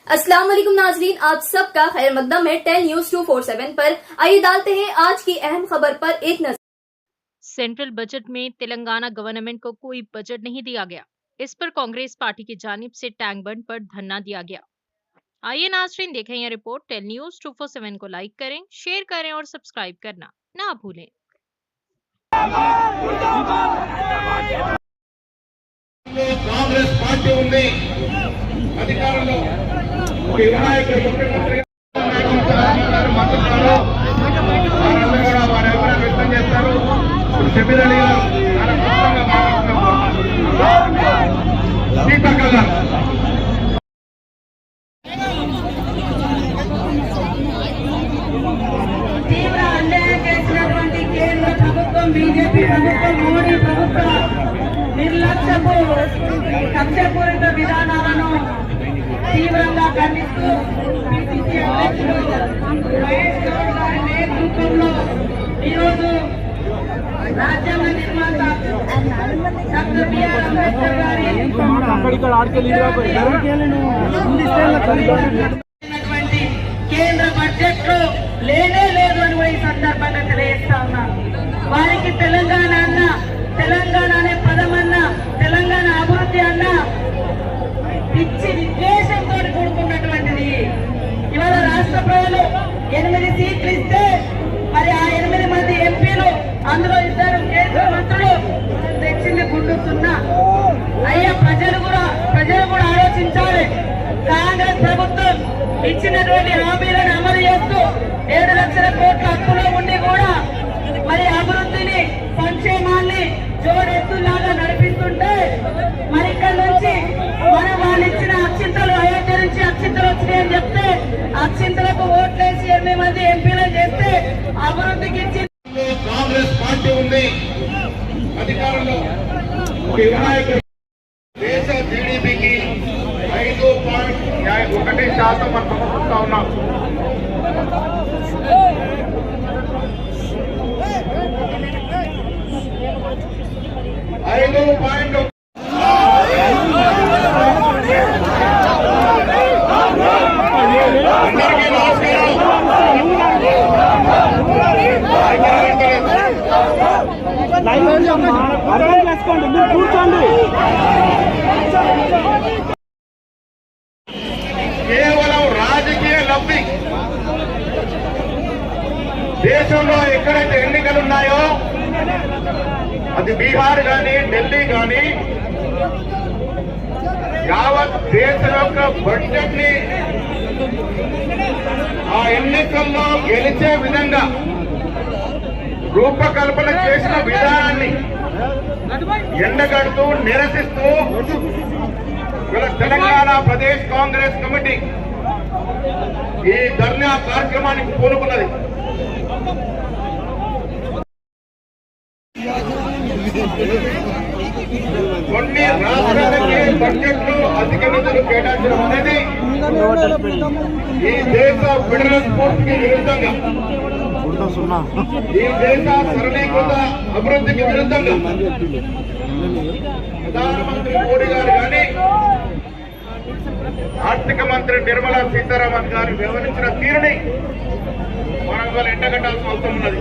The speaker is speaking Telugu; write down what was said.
अस्सलाम वालेकुम नाजरीन, आप सबका खैर मकदम है 10 न्यूज 247 पर। आइए डालते हैं आज की अहम खबर पर एक नजर। सेंट्रल बजट में तेलंगाना गवर्नमेंट को कोई बजट नहीं दिया गया। इस पर कांग्रेस पार्टी की जानिब से टैंक बंड पर धरना दिया गया। आइए नाजरीन देखें यह रिपोर्ट। 10 न्यूज 247 को लाइक करें, शेयर करें और सब्सक्राइब करना ना भूलें। కాంగ్రెస్ పార్టీ ఉంది అధికారంలో వినాయకుడు ముఖ్యమంత్రి మంత్రులు వారందరూ కూడా వారి అభిప్రాయం వ్యక్తం చేస్తారు. షబీర్ అలీ గారు చాలా క్లుప్తంగా సీతక్క గారు తీవ్ర అన్యాయం చేసినటువంటి కేంద్ర ప్రభుత్వం, బీజేపీ ప్రభుత్వం, మోడీ ప్రభుత్వ నిర్లక్ష్యపు కక్షపూరిత విధానాలను తీవ్రంగా ఖండిస్తూ పిసిసి అధ్యక్షుడు మహేష్ గౌడ్ గారి నేతృత్వంలో ఈరోజు రాజ్యాంగ నిర్మాత డాక్టర్ బిఆర్ అంబేద్కర్ గారి కేంద్ర బడ్జెట్ లో లేనే లేదు అని ఈ సందర్భంగా తెలియజేస్తా ఉన్నాను. వారికి తెలంగాణ అన్న, తెలంగాణ అనే పదం అన్న, తెలంగాణ అభివృద్ధి అన్న పిచ్చి విద్వేషంతో కూడుకున్నటువంటిది. ఇవాళ రాష్ట్ర ప్రజలు 8 సీట్లు ఇస్తే మరి ఆ 8 మంది ఎంపీలు, అందులో 2 కేంద్ర మంత్రులు తెచ్చింది గుండుతున్నా. అయ్యా ప్రజలు కూడా ఆలోచించాలి. కాంగ్రెస్ ప్రభుత్వం ఇచ్చినటువంటి హామీలను అమలు చేస్తూ 7 లక్షల కోట్ల అప్పులో ఉండి కూడా మరి అభివృద్ధిని, సంక్షేమాన్ని జోడెత్తులాగా నడిపిస్తుంటే మరి ఇక్కడ నుంచి మనం వాళ్ళు ఇచ్చిన అక్షింతలు, అయోధ్య నుంచి అక్షింతలు వచ్చినాయని చెప్తే అక్షింతలకు ఓట్లేసి 8 మంది ఎంపీలను చేస్తే అభివృద్ధికి ఇచ్చి కాంగ్రెస్ పార్టీ ఉంది అధికారంలో వినాయకుడు దేశ జీడీపీకి 5.1% మనం సమకూరుతా ఉన్నాం. కేవలం రాజకీయ లబ్ధి. దేశంలో ఎక్కడైతే ఎన్నికలు ఉన్నాయో అది బీహార్ కానీ, ఢిల్లీ కానీ, యావత్ దేశం యొక్క బడ్జెట్ ని ఆ ఎన్నికల్లో గెలిచే విధంగా రూపకల్పన చేసిన విధానాన్ని ఎండగడుతూ, నిరసిస్తూ తెలంగాణ ప్రదేశ్ కాంగ్రెస్ కమిటీ ఈ ధర్నా కార్యక్రమానికి పూనుకున్నది. కొన్ని రాష్ట్రాలకి బడ్జెట్లు అధిక నిధులు కేటాయించడం అనేది ఈ దేశ ఫెడరల్ స్ఫూర్తికి విరుద్ధంగా, ఈ దేశ సరళీకృత అభివృద్ధికి విరుద్ధంగా ప్రధానమంత్రి మోడీ గారు కానీ, ఆర్థిక మంత్రి నిర్మలా సీతారామన్ గారు వ్యవహరించిన తీరుని మనం ఎండగట్టాల్సిన అవసరం ఉన్నది.